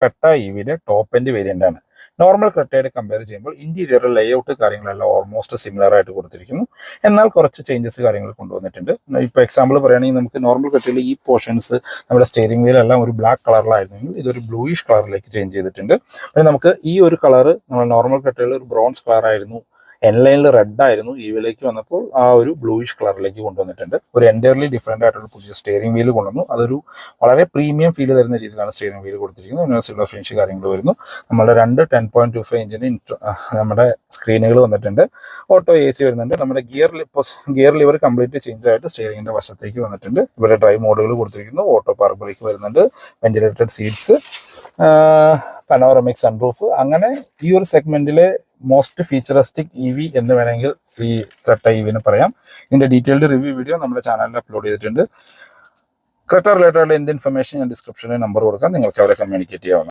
പെട്ട ഇവിയുടെ top end variant ആണ്. Normal ക്രെറ്റയുടെ compare ചെയ്യുമ്പോൾ ഇന്റീരിയർ ലേഔട്ട് കാര്യങ്ങളെല്ലാം ഓൾമോസ്റ്റ് സിമിലർ ആയിട്ട് കൊടുത്തിരിക്കുന്നു. എന്നാൽ കുറച്ച് ചേഞ്ചസ് കാര്യങ്ങൾ കൊണ്ടുവന്നിട്ടുണ്ട്. ഇപ്പോൾ എക്സാമ്പിൾ പറയുകയാണെങ്കിൽ നമുക്ക് നോർമൽ ക്രെറ്റയിൽ ഈ പോർഷൻസ് നമ്മുടെ സ്റ്റിയറിംഗ് വീലെല്ലാം ഒരു ബ്ലാക്ക് കളറിലായിരുന്നെങ്കിൽ ഇതൊരു ബ്ലൂയിഷ് കളറിലേക്ക് ചേഞ്ച് ചെയ്തിട്ടുണ്ട്. പിന്നെ നമുക്ക് ഈ ഒരു കളർ നമ്മൾ നോർമൽ ക്രെറ്റയിൽ ഒരു ബ്രോൺസ് കളർ ആയിരുന്നു, എൻ ലൈനിൽ റെഡ് ആയിരുന്നു, ഇവിലേക്ക് വന്നപ്പോൾ ആ ഒരു ബ്ലൂയിഷ് കളറിലേക്ക് കൊണ്ടുവന്നിട്ടുണ്ട്. ഒരു എൻറ്റയർലി ഡിഫറെൻ്റ് ആയിട്ടുള്ള പുതിയ സ്റ്റിയറിംഗ് വീല് കൊണ്ടുവന്നു. അതൊരു വളരെ പ്രീമിയം ഫീൽ തരുന്ന രീതിയിലാണ് സ്റ്റിയറിംഗ് വീല് കൊടുത്തിരിക്കുന്നത്. സിൽവർ ഫിനിഷ് കാര്യങ്ങൾ വരുന്നു. നമ്മുടെ 2 10.25 ഇഞ്ചിന് നമ്മുടെ സ്ക്രീനുകൾ വന്നിട്ടുണ്ട്. ഓട്ടോ AC വരുന്നുണ്ട്. നമ്മുടെ ഗിയർ ലിവർ കംപ്ലീറ്റ് ചേഞ്ച് ആയിട്ട് സ്റ്റിയറിംഗിൻ്റെ വശത്തേക്ക് വന്നിട്ടുണ്ട്. ഇവിടെ ഡ്രൈവ് മോഡുകൾ കൊടുത്തിരിക്കുന്നു. ഓട്ടോ പാർക്ക് ബ്രേക്ക് വരുന്നുണ്ട്. Ventilated seats, panoramic sunroof. അങ്ങനെ ഈ ഒരു സെഗ്മെന്റിലെ മോസ്റ്റ് ഫീച്ചറിസ്റ്റിക് EV എന്ന് വേണമെങ്കിൽ ഈ ക്രെറ്റ EVനെ പറയാം. ഇതിന്റെ ഡീറ്റെയിൽഡ് റിവ്യൂ വീഡിയോ നമ്മുടെ ചാനലിൽ അപ്ലോഡ് ചെയ്തിട്ടുണ്ട്. ക്രെറ്റ റിലേറ്റഡ് എന്ത് ഇൻഫർമേഷൻ ഞാൻ ഡിസ്ക്രിപ്ഷനിൽ നമ്പർ കൊടുക്കാം, നിങ്ങൾക്ക് അവരെ കമ്മ്യൂണിക്കേറ്റ് ചെയ്യാവുന്നതാണ്.